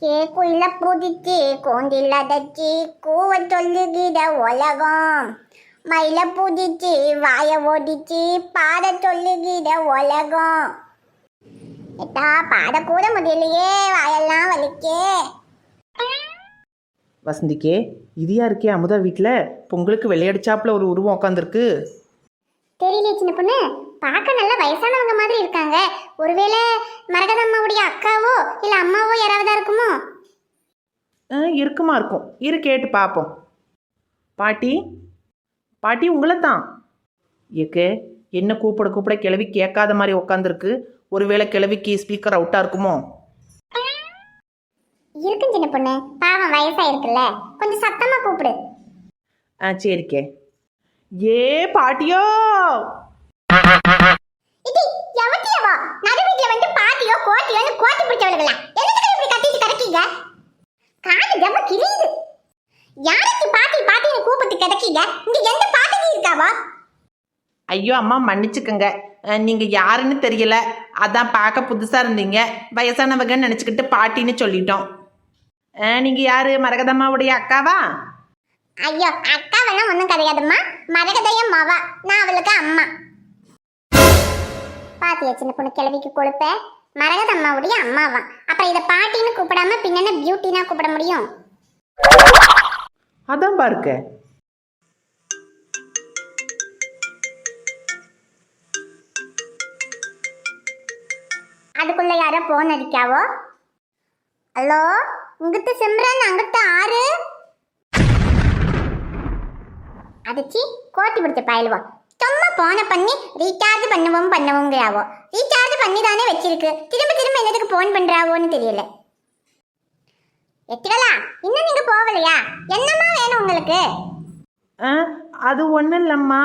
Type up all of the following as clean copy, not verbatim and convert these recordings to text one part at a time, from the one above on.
கேக்குள்ள புதிச்சு கோண்டில் அடைச்சி கூவ சொல்லுகிற உலகம். மயில புதிச்சு வாய ஓடிச்சு பாட சொல்லுகிற உலகம். ஏட்டா பாடக்கூட முடியலையே, வாயெல்லாம் வலிக்கே. வசந்திக்கே, இதியா இருக்கே அமுதா வீட்டில் பொங்கலுக்கு வெள்ளையடிச்சாப்புல ஒரு உருவம் உட்காந்துருக்கு. தெரியல சின்ன பொண்ணு, பார்க்க நல்ல வயசானவங்க மாதிரி இருக்காங்க. ஒருவேளை மரகதம்மாவுடைய அக்காவோ இல்ல அம்மாவோ யாராவதா இருக்குமோ? இருக்குமா இருக்கும், இரு கேட்டு பார்ப்போம். பாட்டி பாட்டி உங்களை தான். ஏக்கே, என்ன கூப்பிட கூப்பிட கிளவி கேட்காத மாதிரி உட்காந்துருக்கு. ஒருவேளை கிளவிக்கு ஸ்பீக்கர் அவுட்டாக இருக்குமோ? இருக்கும் சின்ன பொண்ணு, பாவம் வயசா இருக்குல்ல, கொஞ்சம் சத்தமா கூப்பிடு. சரிக்கே. ஏ பாட்டியோ, இது எவட்டியவா? நடு வீட்ல வந்து பாட்டியோ கோட்டியோன்னு கோட்டி பிடிச்சவளுங்களா? எதுக்கு இப்படி கத்திட்டு கிடக்கீங்க? காது ஜம்ம கிழியுது. யாருக்கு பாட்டி பாட்டின்னு கூப்பிட்டு கிடக்கீங்க? இங்க எந்த பாட்டிக்கு இருக்காவா? ஐயோ அம்மா மன்னிச்சுக்கங்க, நீங்கள் யாருன்னு தெரியல, அதான் பார்க்க புதுசாக இருந்தீங்க, வயசானவங்கன்னு நினச்சிக்கிட்டு பாட்டின்னு சொல்லிட்டோம். நீங்கள் யார், மரகதம்மாவுடைய அக்காவா? ஐயோ அக்காவெல்லாம் ஒன்றும் கிடையாதும்மா, மரகதைய மாவா, நான் அவளுக்கு அம்மா. பாத்தியா சின்ன பொண்ணு கிழவிக்கு கொடுப்ப, மரகதம்மாவுடைய அம்மாவா. அப்புறம் இதை பாட்டின்னு கூப்பிடாம பின்ன பியூட்டினா கூப்பிட முடியும்? அதான் பாருக்க. அதுக்குள்ள யாரோ போன் அடிக்காவோ? ஹலோ, இங்கிட்டு சிம்ரன், அங்கிட்ட ஆறு. அதுச்சி கோட்டி பிடிச்ச பயலுவா, சும்மா போனை பண்ணி ரீசார்ஜ் பண்ணுவோங்கிறாவோ. ரீசார்ஜ் பண்ணி தானே வச்சிருக்கு, திரும்ப திரும்ப என்னதுக்கு போன் பண்றாவோன்னு தெரியல. எத்திரலா, இன்னும் நீங்க போகலையா? என்னம்மா வேணும் உங்களுக்கு? அது ஒன்றும் இல்லைம்மா,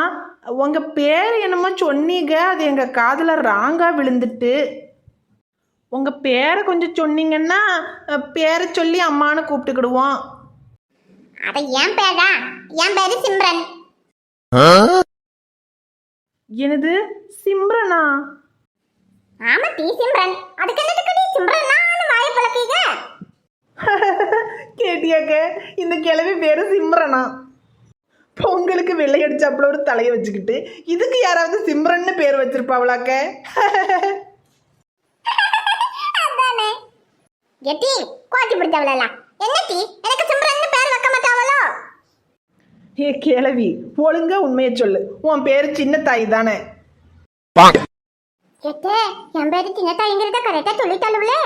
உங்கள் பேர் என்னமோ சொன்னீங்க, அது எங்கள் காதில் ராங்காக விழுந்துட்டு. உங்கள் பேரை கொஞ்சம் சொன்னீங்கன்னா பேரை சொல்லி அம்மானு கூப்பிட்டுக்கிடுவோம். அட என் பேரா? என் பேரு சிம்ரன். எனது சிம்ரனா? ஆமா டி சிம்ரன். அதுக்கு என்னதுக்கு டி சிம்ரனா வாயை பழக்கீங்க? கேட்டியாக்க, இந்த கிழவி பேரு சிம்ரனா? பொங்கலுக்கு வெள்ளை அடிச்சாப்புல ஒரு தலையை வச்சுக்கிட்டு இதுக்கு யாராவது சிம்ரன்னு பேர் வச்சிருப்பாவளாக்க? அதானே. எட்டி கோட்டி பிடிச்சவளா? என்ன டி, எனக்கு சிம்ரன்னு பேர் வைக்க மாட்டாவளோ? ஏ கிழவி, ஒழுங்கா உண்மையை சொல்லு, உன் பேரு சின்ன தாய் தானே? கேட்டே, என் பேரு சின்ன தாய்ங்கிறத கரெக்டா சொல்லிட்டாளுவலே.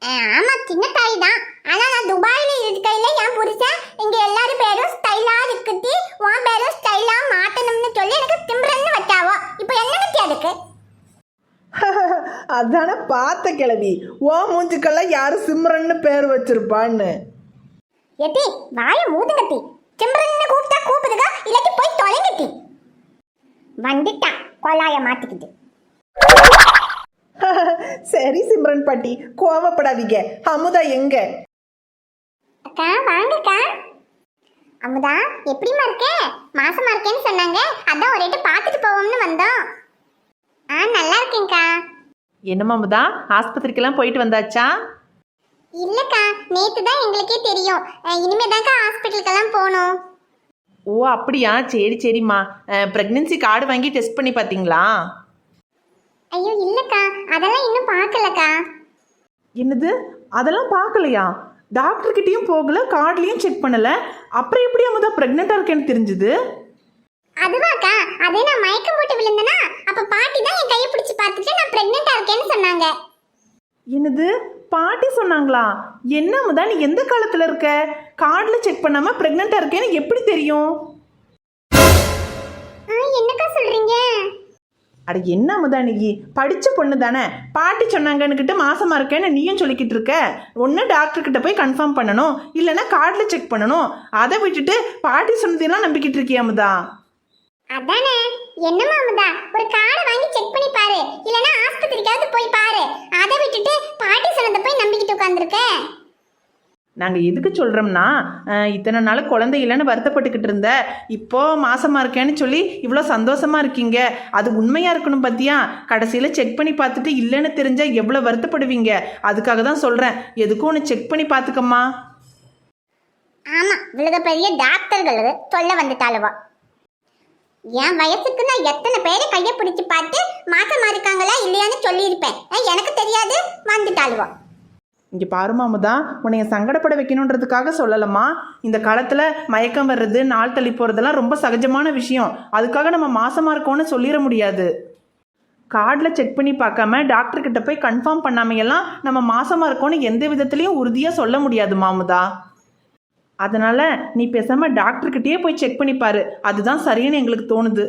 ஆமா சின்ன தாய் தான். ஆனா நான் துபாயில இருக்கையில என் புருஷன் இங்க எல்லாரும் பேரும் ஸ்டைலா இருக்குட்டி, உன் பேரும் ஸ்டைலா மாத்தணும்னு சொல்லி எனக்கு சிம்ரன்னு வச்சாவோ. இப்போ என்ன கட்டி அதுக்கு? அதானே பார்த்த கிழவி, ஓ மூஞ்சுக்கெல்லாம் யாரு சிம்ரன்னு பேர் வச்சிருப்பான்னு. எட்டி வாய மூதுங்கட்டி, சிம்ரன்னு கூப்பிட்டா கூப்பிடுங்க, இல்லாட்டி போய் தொலைங்கட்டி. வந்துட்டான் கொலாய மாட்டிக்கிட்டு. சரி சிம்ரன் பாட்டி, கோவப்படாதீங்க. அமுதா எங்க? அக்கா வாங்கக்கா. அமுதா எப்படிமா இருக்கே? மாசமா இருக்கேன்னு சொன்னாங்க, அதான் ஒரேட்டு பார்த்துட்டு போவோம்னு வந்தோம். நல்லா இருக்கேன்க்கா. என்னம்மா அமுதா, ஆஸ்பத்திரிக்கெல்லாம் போயிட்டு வந்தாச்சா? இல்லக்கா, நேத்து தான் எங்களுக்கே தெரியும். இனிமேதாக்கா ஹாஸ்பிட்டலுக்கெல்லாம் போகணும். ஓ அப்படியா, சரி சரிம்மா. ப்ரெக்னென்சி கார்டு வாங்கி டெஸ்ட் பண்ணி பார்த்தீங்களா? ஐயோ இல்லக்கா, அதெல்லாம் இன்னும் பார்க்கலக்கா. என்னது, அதெல்லாம் பார்க்கலையா? டாக்டர்கிட்டையும் போகல, கார்ட்லேயும் செக் பண்ணலை, அப்புறம் எப்படி அமுதா ப்ரெக்னெண்ட்டாக இருக்கேன்னு தெரிஞ்சுது? அதுவாக்கா, அதே நான் மயக்கம் போட்டு விழுந்தனா, அப்ப பாட்டி தான் என் கையை பிடிச்சி பார்த்துட்டு நான் பிரெக்னெண்டா இருக்கேன்னு சொன்னாங்க. என்னது, பாட்டி சொன்னாங்களா? என்ன அமுதா, நீ எந்த காலத்தில் இருக்க? கார்டில் செக் பண்ணாமல் ப்ரெக்னெண்ட்டாக இருக்கேன்னு எப்படி தெரியும்? என்னக்கா சொல்றீங்க? அட என்ன அமுதா, நீ படித்த பொண்ணு தானே, பாட்டி சொன்னாங்கன்னுக்கிட்டு மாசமாக இருக்கேன்னு நீயும் சொல்லிக்கிட்டு இருக்க. ஒன்று டாக்டர்கிட்ட போய் கன்ஃபார்ம் பண்ணணும், இல்லைன்னா கார்டில் செக் பண்ணணும். அதை விட்டுட்டு பாட்டி சொன்னதெல்லாம் நம்பிக்கிட்டு இருக்கியா அமுதா? அதானே. என்னமா அமுதா, ஒரு கார்டை வாங்கி செக் பண்ணி பாரு, இல்லனா ஆஸ்பத்திரிக்காவது போய் பாரு. அதை விட்டுட்டு பாட்டி சொன்னதை போய் நம்பிக்கிட்டு உட்கார்ந்திருக்க. நாங்கள் எதுக்கு சொல்கிறோம்னா இத்தனை நாள் குழந்தை இல்லைன்னு வருத்தப்பட்டுக்கிட்டு இருந்த இப்போது மாசமாக இருக்கேன்னு சொல்லி இவ்வளோ சந்தோஷமாக இருக்கீங்க. அது உண்மையாக இருக்கணும் பார்த்தியா? கடைசியில் செக் பண்ணி பார்த்துட்டு இல்லைன்னு தெரிஞ்சால் எவ்வளோ வருத்தப்படுவீங்க. அதுக்காக தான் சொல்கிறேன், எதுக்கும் ஒன்று செக் பண்ணி பார்த்துக்கம்மா. ஆமா, இவ்வளவு பெரிய டாக்டர்கள் தொல்லை வந்துட்டாளுவா. என் வயசுக்கு நான் எத்தனை பேரை கையை பிடிச்சி பார்த்து மாசமா இருக்காங்களா இல்லையான்னு சொல்லியிருப்பேன். எனக்கு தெரியாது, வந்துட்டாளுவா. இங்கே பாருமாமுதா, உன்னைய சங்கடப்பட வைக்கணுன்றதுக்காக சொல்லலம்மா. இந்த காலத்தில் மயக்கம் வர்றது, நாள் தள்ளி போகிறதெல்லாம் ரொம்ப சகஜமான விஷயம். அதுக்காக நம்ம மாசமாக இருக்கோன்னு சொல்லிட முடியாது. கார்டில் செக் பண்ணி பார்க்காம டாக்டர்கிட்ட போய் கன்ஃபார்ம் பண்ணாமையெல்லாம் நம்ம மாசமாக இருக்கோன்னு எந்த விதத்துலையும் உறுதியாக சொல்ல முடியாது மாமுதா. அதனால் நீ பேசாமல் டாக்டர்கிட்டயே போய் செக் பண்ணிப்பாரு, அதுதான் சரின்னு எங்களுக்கு தோணுது.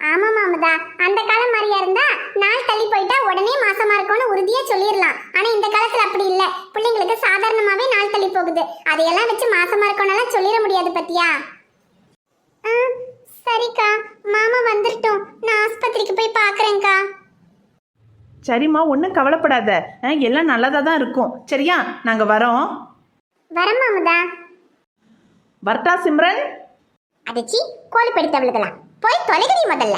ஆமா மாமதா, அந்த காலம் மாதிரியா இருந்தா நாள் தள்ளி போயிட்டா உடனே மாசமா இருக்கும்னு உறுதியா சொல்லிடலாம். ஆனா இந்த காலத்துல அப்படி இல்ல, பிள்ளைங்களுக்கு சாதாரணமாவே நாள் தள்ளி போகுது. அதையெல்லாம் வச்சு மாசமா இருக்கணும்லாம் சொல்லிட முடியாது பத்தியா. சரிக்கா, மாமா வந்துட்டோம், நான் ஆஸ்பத்திரிக்கு போய் பாக்குறேன்க்கா. சரிம்மா, ஒன்றும் கவலைப்படாத, எல்லாம் நல்லதாக தான் இருக்கும். சரியா, நாங்கள் வரோம். வரேன் மாமதா. வரட்டா சிம்ரன்? அடிச்சி கோழி பிடித்தவளுகளா, போய் தொலைகடி முதல்ல.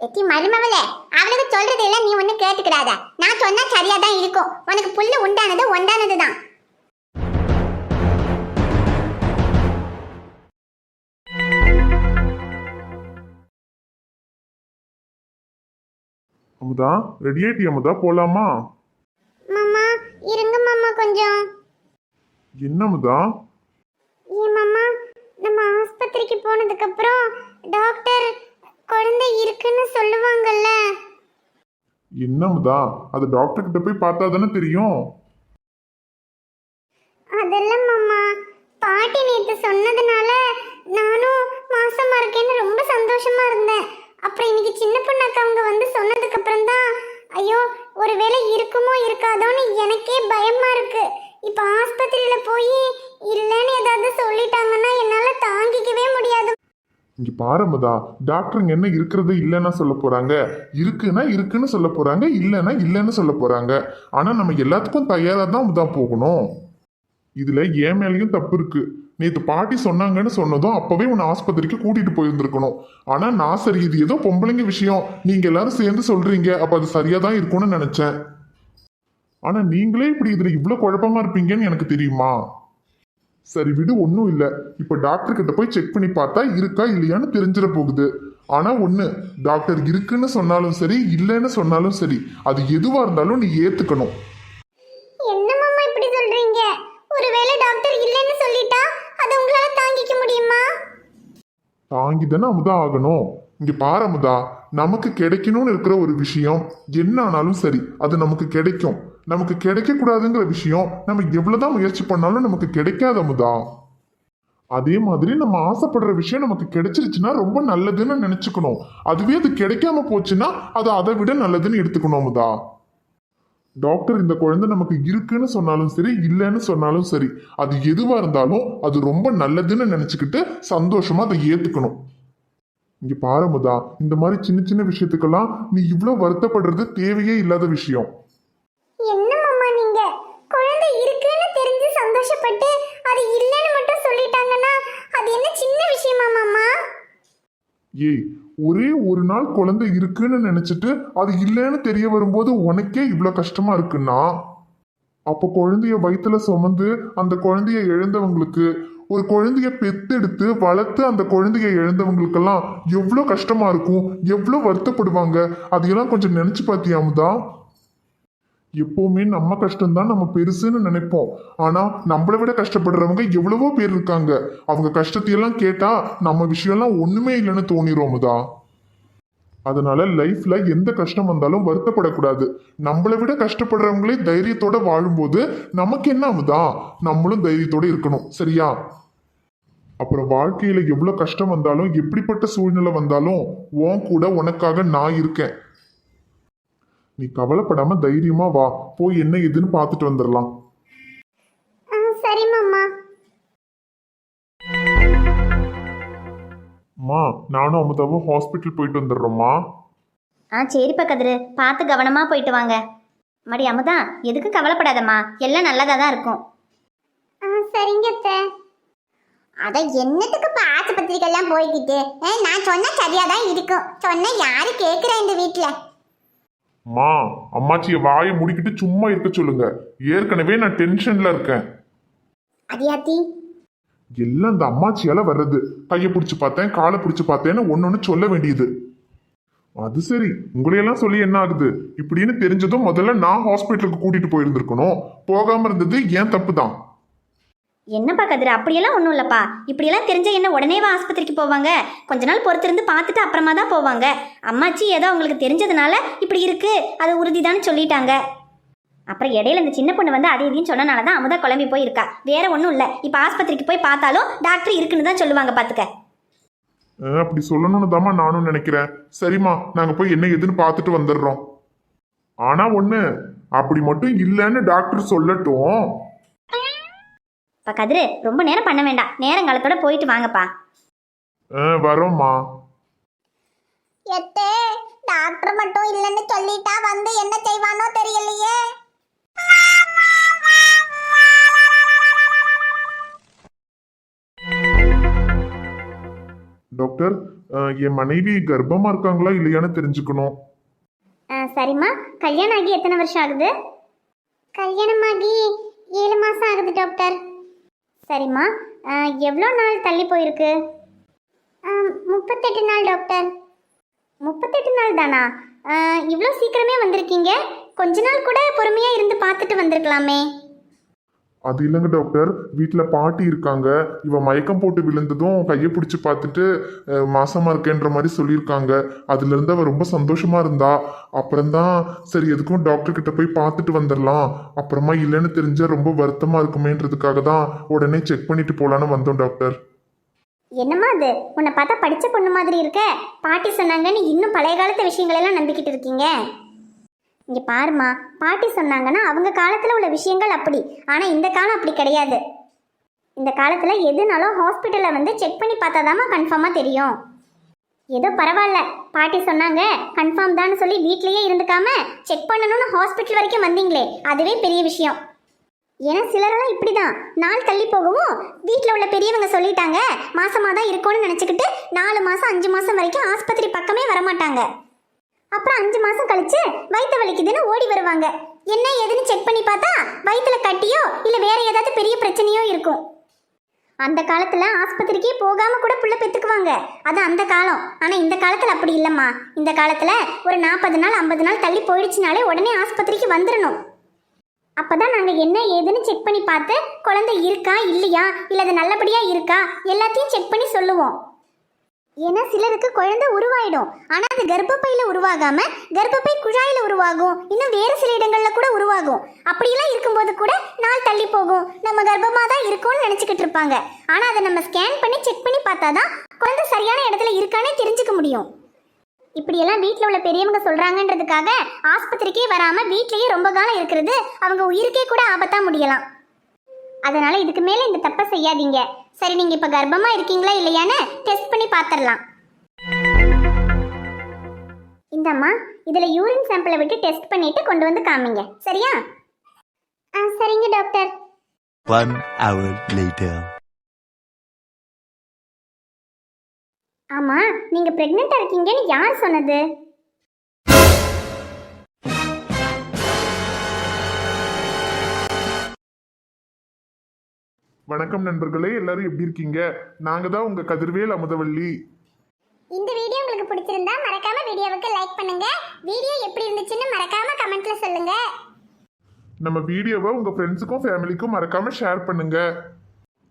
எத்தி மருமவளே, அவளுக்கு சொல்றது இல்ல, நீ ஒண்ணு கேட்டுக்கிடாத. நான் சொன்னா சரியா தான் இருக்கும். உனக்கு புல்லு உண்டானது ஒண்டானதுதான். அமுதா, ரெடி ஆயிட்டி அமுதா, போலாமா? மாமா இருங்க மாமா கொஞ்சம். என்ன அமுதா? ஏன் மாமா, நம்ம ஆஸ்பத்திரிக்கு போனதுக்கு அப்புறம் டாக்டர் குழந்தை இருக்குன்னு சொல்லுவாங்கல்ல. என்ன அமுதா, அது டாக்டர் கிட்ட போய் பார்த்தா தானே தெரியும். அதெல்லாம் மாமா, பாட்டி நேத்து சொன்னதுனால நானும் மாசமா இருக்கேன்னு ரொம்ப சந்தோஷமா இருந்தேன். அப்புறம் இன்னைக்கு சின்ன பொண்ணாக்கா அவங்க வந்து சொன்னதுக்கு அப்புறம் தான், ஐயோ ஒருவேளை இருக்குமோ இருக்காதோன்னு எனக்கே பயமா இருக்கு. இப்ப ஆஸ்பத்திரியில போய் இல்லைன்னு ஏதாவது சொல்லிட்டாங்கன்னா என்னால தாங்கிக்கவே முடியாது. இங்க பாரு அமுதா, டாக்டருங்க என்ன இருக்கிறது இல்லைன்னா சொல்ல போறாங்க, இருக்குன்னா இருக்குன்னு சொல்ல போறாங்க, இல்லைன்னா இல்லைன்னு சொல்ல போறாங்க. ஆனா நம்ம எல்லாத்துக்கும் தயாரா தான் அமுதா போகணும். இதுல ஏன் மேலேயும் தப்பு இருக்கு. நேற்று பாட்டி சொன்னாங்கன்னு சொன்னதும் அப்பவே உன்னை ஆஸ்பத்திரிக்கு கூட்டிட்டு போயிருந்திருக்கணும். ஆனா நான் சரி, இது ஏதோ பொம்பளைங்க விஷயம், நீங்க எல்லாரும் சேர்ந்து சொல்றீங்க, அப்ப அது சரியா தான் இருக்கும்னு நினைச்சேன். ஆனா நீங்களே இப்படி இதுல இவ்வளவு குழப்பமா இருப்பீங்கன்னு எனக்கு தெரியுமா? சரி விடு, ஒன்றும் இல்லை. இப்போ டாக்டர் கிட்ட போய் செக் பண்ணி பார்த்தா இருக்கா இல்லையான்னு தெரிஞ்சிட போகுது. ஆனா ஒண்ணு, டாக்டர் இருக்குன்னு சொன்னாலும் சரி இல்லைன்னு சொன்னாலும் சரி, அது எதுவா இருந்தாலும் நீ ஏத்துக்கணும். என்ன மாமா இப்படி சொல்றீங்க? ஒருவேளை டாக்டர் இல்லைன்னு சொல்லிட்டா அதை உங்களால தாங்கிக்க முடியுமா? தாங்கி தானே அமுதா ஆகணும். இங்க பாரு அமுதா, நமக்கு கிடைக்கணும்னு இருக்கிற ஒரு விஷயம் என்ன ஆனாலும் சரி, அது நமக்கு கிடைக்கும். நமக்கு கிடைக்க கூடாதுங்கிற விஷயம் நம்ம எவ்வளவுதான் முயற்சி பண்ணாலும் நமக்கு கிடைக்காத அமுதா. அதே மாதிரி நம்ம ஆசைப்படுற விஷயம் நமக்கு கிடைச்சிருச்சுன்னா ரொம்ப நல்லதுன்னு நினைச்சுக்கணும். அதுவே அது கிடைக்காம போச்சுன்னா அது அதை விட நல்லதுன்னு எடுத்துக்கணும் அமுதா. டாக்டர் இந்த குழந்தை நமக்கு இருக்குன்னு சொன்னாலும் சரி இல்லைன்னு சொன்னாலும் சரி, அது எதுவா இருந்தாலும் அது ரொம்ப நல்லதுன்னு நினைச்சுக்கிட்டு சந்தோஷமா அதை ஏத்துக்கணும். இங்க பாரு அமுதா, இந்த மாதிரி சின்ன சின்ன விஷயத்துக்கெல்லாம் நீ இவ்வளவு வருத்தப்படுறது தேவையே இல்லாத விஷயம். என்ன மாமா நீங்க, குழந்தை இருக்குன்னு தெரிஞ்சு சந்தோஷப்பட்டு அது இல்லைன்னு மட்டும் சொல்லிட்டாங்கன்னா அது என்ன சின்ன விஷயமா மாமா? ஏய், ஒரே ஒரு நாள் குழந்தை இருக்குன்னு நினைச்சிட்டு அது இல்லைன்னு தெரிய வரும்போது உனக்கே இவ்வளவு கஷ்டமா இருக்குன்னா, அப்போ குழந்தைய வயிற்றுல சுமந்து அந்த குழந்தைய இழந்தவங்களுக்கு, ஒரு குழந்தைய பெத்தெடுத்து வளர்த்து அந்த குழந்தைய இழந்தவங்களுக்கெல்லாம் எவ்வளோ கஷ்டமா இருக்கும், எவ்வளோ வருத்தப்படுவாங்க. அதையெல்லாம் கொஞ்சம் நினைச்சு பார்த்தியாமுதா? எப்பவுமே நம்ம கஷ்டம்தான் நம்ம பெருசுன்னு நினைப்போம். ஆனா நம்மளை விட கஷ்டப்படுறவங்க எவ்வளவோ பேர் இருக்காங்க. அவங்க கஷ்டத்தையெல்லாம் கேட்டா நம்ம விஷயம்லாம் ஒண்ணுமே இல்லைன்னு தோணிரோமுதா. அதனால லைஃப்ல எந்த கஷ்டம் வந்தாலும் வருத்தப்படக்கூடாது. நம்மளை விட கஷ்டப்படுறவங்களே தைரியத்தோட வாழும்போது நமக்கு என்ன ஆகுதா, நம்மளும் தைரியத்தோட இருக்கணும். சரியா? அப்புறம் வாழ்க்கையில எவ்வளவு கஷ்டம் வந்தாலும் எப்படிப்பட்ட சூழ்நிலை வந்தாலும் உன் கூட உனக்காக நான் இருக்கேன். நீ கவலைப்படாம தைரியமா வா, போய் என்ன ஏதுன்னு பார்த்துட்டு வந்துடலாம். சரி மாமா. அம்மா, நானும் அமுதாவும் ஹாஸ்பிட்டல் போயிட்டு வந்துடுறோம்மா. சரிப்பா கதிரு, பார்த்து கவனமாக போயிட்டு வாங்க. மடி அமுதா, எதுக்கும் கவலைப்படாதம்மா, எல்லாம் நல்லதாக தான் இருக்கும். சரிங்க அத்தை. அத என்னத்துக்கு இப்ப ஆஸ்பத்திரிக்கெல்லாம் போய்கிட்டு? நான் சொன்னா சரியா தான் இருக்கும். சொன்னா யாரு கேக்குறா இந்த வீட்டுல? மா, அம்மாச்சிய வாயை முடிக்கிட்டு சும்மா இருக்க சொல்லுங்க. ஏற்கனவே நான் டென்ஷன்ல இருக்கேன். அடியாத்தி, எல்லாம் இந்த அம்மாச்சியால வர்றது. கையை பிடிச்சு பார்த்தேன், காலை பிடிச்சு பார்த்தேன்னு ஒன்னொன்னு சொல்ல வேண்டியது. அது சரி, உங்களையெல்லாம் சொல்லி என்ன ஆகுது? இப்படின்னு தெரிஞ்சதும் முதல்ல நான் ஹாஸ்பிட்டலுக்கு கூட்டிட்டு போயிருந்திருக்கணும். போகாம இருந்தது ஏன் தப்பு தான். என்னப்பா கதிர், அப்படியெல்லாம் ஒன்றும் இல்லைப்பா. இப்படியெல்லாம் தெரிஞ்ச என்ன உடனேவா ஆஸ்பத்திரிக்கு போவாங்க? கொஞ்ச நாள் பொறுத்திருந்து பார்த்துட்டு அப்புறமா தான் போவாங்க. அம்மாச்சி ஏதோ அவங்களுக்கு தெரிஞ்சதுனால இப்படி இருக்கு, அது உறுதிதான்னு சொல்லிட்டாங்க. அப்புறம் இடையில இந்த சின்ன பொண்ணு வந்து அதை இதையும் சொன்னனால தான் அமுதா குழம்பி போயிருக்கா. வேற ஒன்றும் இல்லை. இப்போ ஆஸ்பத்திரிக்கு போய் பார்த்தாலும் டாக்டர் இருக்குன்னு தான் சொல்லுவாங்க, பார்த்துக்க. அப்படி சொல்லணும்னு தாம்மா நானும் நினைக்கிறேன். சரிம்மா, நாங்க போய் என்ன ஏதுன்னு பார்த்துட்டு வந்துடுறோம். ஆனா ஒண்ணு, அப்படி மட்டும் இல்லைன்னு டாக்டர் சொல்லட்டும். இப்போ கதிர், ரொம்ப நேரம் பண்ண வேண்டாம், நேரங்காலத்தோட போயிட்டு வாங்கப்பா. வரோம்மா. எத்தே, டாக்டர் மட்டும் இல்லைன்னு சொல்லிட்டா வந்து என்ன செய்வானோ தெரியலையே. டாக்டர், என் மனைவி கர்ப்பமா இருக்காங்களா இல்லையான்னு தெரிஞ்சுக்கணும். சரிம்மா, கல்யாணம் ஆகி எத்தனை வருஷம் ஆகுது? கல்யாணமாகி 7 மாசம் ஆகுது டாக்டர். சரிம்மா, எவ்வளோ நாள் தள்ளி போயிருக்கு? 38 நாள் டாக்டர். 38 நாள் தானா? இவ்வளோ சீக்கிரமே வந்திருக்கீங்க. கொஞ்ச நாள் கூட பொறுமையாக இருந்து பார்த்துட்டு வந்திருக்கலாமே. அது இல்லைங்க டாக்டர், வீட்டில் பாட்டி இருக்காங்க. இவ மயக்கம் போட்டு விழுந்ததும் கையை பிடிச்சி பார்த்துட்டு மாசமா இருக்கேன்ற மாதிரி சொல்லியிருக்காங்க. அதுல இருந்து அவ ரொம்ப சந்தோஷமா இருந்தா. அப்புறம்தான் சரி எதுக்கும் டாக்டர் கிட்ட போய் பார்த்துட்டு வந்துடலாம், அப்புறமா இல்லைன்னு தெரிஞ்சா ரொம்ப வருத்தமா இருக்குமேன்றதுக்காக தான் உடனே செக் பண்ணிட்டு போலான்னு வந்தோம் டாக்டர். என்னம்மா அது, உன்னை பார்த்தா படித்த பொண்ணு மாதிரி இருக்க. பாட்டி சொன்னாங்கன்னு இன்னும் பழைய காலத்து விஷயங்களெல்லாம் நம்பிக்கிட்டு இருக்கீங்க. இங்கே பாருமா, பாட்டி சொன்னாங்கன்னா அவங்க காலத்தில் உள்ள விஷயங்கள் அப்படி. ஆனால் இந்த காலம் அப்படி கிடையாது. இந்த காலத்தில் எதுனாலும் ஹாஸ்பிட்டலில் வந்து செக் பண்ணி பார்த்தாதாம்மா கன்ஃபார்மாக தெரியும். ஏதோ பரவாயில்ல, பாட்டி சொன்னாங்க கன்ஃபார்ம் தான் சொல்லி வீட்லேயே இருந்துக்காம செக் பண்ணணும்னு ஹாஸ்பிட்டல் வரைக்கும் வந்தீங்களே, அதுவே பெரிய விஷயம். ஏன்னா சிலரெல்லாம் இப்படி தான், நாள் தள்ளி போகவும் வீட்டில் உள்ள பெரியவங்க சொல்லிட்டாங்க மாசமாக தான் இருக்கும்னு நினச்சிக்கிட்டு 4 மாதம் 5 மாதம் வரைக்கும் ஆஸ்பத்திரி பக்கமே வரமாட்டாங்க. அப்புறம் 5 மாதம் கழிச்சு வயிற்று வலிக்குதுன்னு ஓடி வருவாங்க. என்ன ஏதுன்னு செக் பண்ணி பார்த்தா வயிற்றுல கட்டியோ இல்லை வேற ஏதாவது பெரிய பிரச்சனையோ இருக்கும். அந்த காலத்தில் ஆஸ்பத்திரிக்கே போகாமல் கூட புள்ள பெற்றுக்குவாங்க, அது அந்த காலம். ஆனால் இந்த காலத்தில் அப்படி இல்லைம்மா. இந்த காலத்தில் ஒரு 40 நாள் 50 நாள் தள்ளி போயிடுச்சுனாலே உடனே ஆஸ்பத்திரிக்கு வந்துடணும். அப்போ தான் நாங்கள் என்ன ஏதுன்னு செக் பண்ணி பார்த்து குழந்தை இருக்கா இல்லையா, இல்லை அது நல்லபடியாக இருக்கா எல்லாத்தையும் செக் பண்ணி சொல்லுவோம். ஏன்னா சிலருக்கு குழந்தை உருவாயிடும், ஆனால் அது கர்ப்பப்பையில் உருவாகாம கர்ப்பப்பை குழாயில் உருவாகும், இன்னும் வேறு சில இடங்களில் கூட உருவாகும். அப்படியெல்லாம் இருக்கும்போது கூட நாள் தள்ளி போகும், நம்ம கர்ப்பமாக தான் இருக்கும்னு நினச்சிக்கிட்டு இருப்பாங்க. ஆனால் அதை நம்ம ஸ்கேன் பண்ணி செக் பண்ணி பார்த்தா தான் குழந்தை சரியான இடத்துல இருக்கானே தெரிஞ்சுக்க முடியும். இப்படியெல்லாம் வீட்டில் உள்ள பெரியவங்க சொல்கிறாங்கன்றதுக்காக ஆஸ்பத்திரிக்கே வராமல் வீட்லேயே ரொம்ப காலம் இருக்கிறது அவங்க உயிருக்கே கூட ஆபத்தாக முடியலாம். அதனால இதுக்கு மேலே இந்த தப்பை செய்யாதீங்க. சரி, நீங்கள் இப்போ கர்ப்பமாக இருக்கீங்களா இல்லையான்னு டெஸ்ட் பண்ணி பார்த்துடலாம். இந்தம்மா, இதில் யூரின் சாம்பிளை விட்டு டெஸ்ட் பண்ணிட்டு கொண்டு வந்து காமிங்க, சரியா? சரிங்க டாக்டர். 1 hour later. ஆமாம், நீங்கள் ப்ரெக்னெண்ட்டாக இருக்கீங்கன்னு யார் சொன்னது? வணக்கம் நண்பர்களே, எல்லாரும் எப்படி இருக்கீங்க? நாங்க தான் உங்க கதிர்வேல் அமுதவள்ளி. இந்த வீடியோ உங்களுக்கு பிடிச்சிருந்தா மறக்காம வீடியோவுக்கு லைக் பண்ணுங்க. வீடியோ எப்படி இருந்துச்சுன்னு மறக்காம கமெண்ட்ல சொல்லுங்க. நம்ம வீடியோவை உங்க ஃப்ரெண்ட்ஸுக்கும் ஃபேமிலிக்கும் மறக்காம ஷேர் பண்ணுங்க.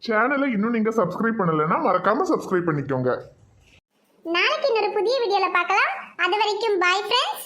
சேனலை இன்னும் நீங்க சப்ஸ்கிரைப் பண்ணலைன்னா மறக்காம சப்ஸ்கிரைப் பண்ணிக்கோங்க. நாளைக்கு இன்னொரு புதிய வீடியோல பார்க்கலாம். அது வரைக்கும் பை ஃப்ரெண்ட்ஸ்.